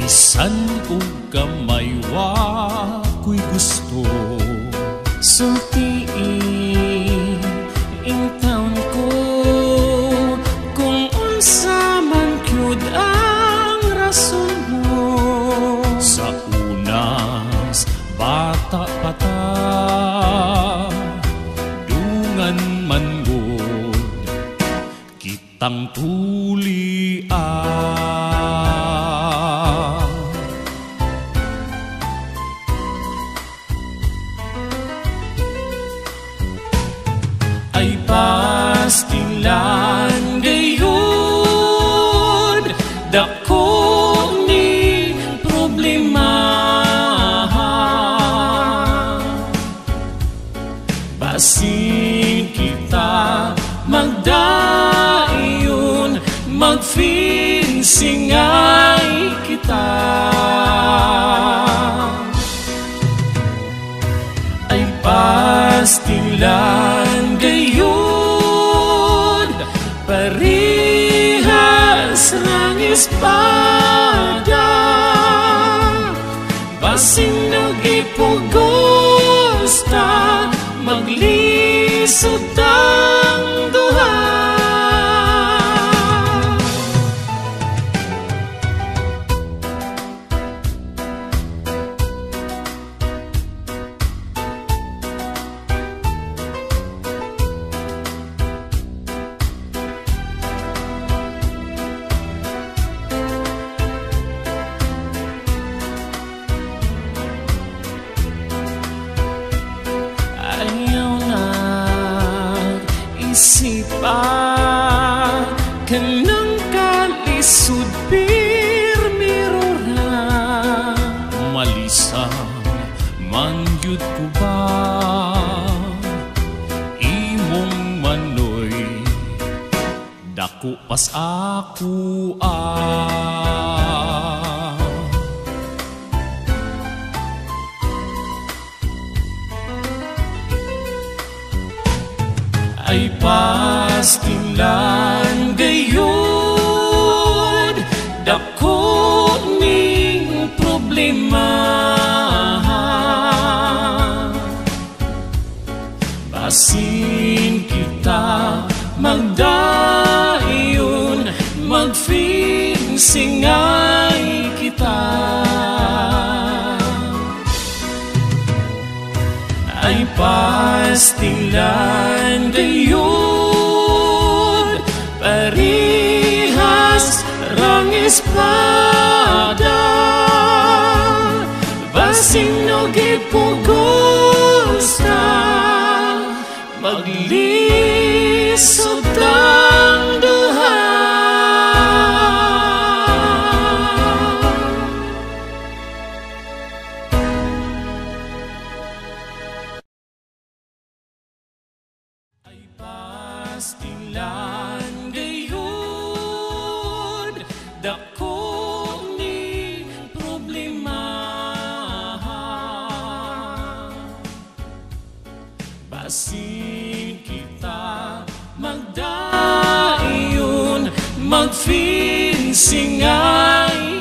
Bisan o gamay wa ko'y gusto sultiin ing taon ko kung unsa man kyud ang rason mo. Sa unas bata pa ta dungan man gud kitang tulian. Ay pastilan gayon dako ni problema. Basin kita magdayon magfinsingay kita. Ay pastilan gayon parihas ng espada. Basin nagipugos ta maglisod ang duha. Ayaw na isipa kanang kalisod pirmiro ra. Malisa man gyud ko ba imong manoy dako pas ako ay pastilan gayon dako ning problema. Basin kita magdayon magfinsingay kita. Ay pastilan gayon parihas rang espada. Basin no gipugos ta maglisod ang duha. Pastilan gayon dako ni problema. Basin kita magdayon magfinsingay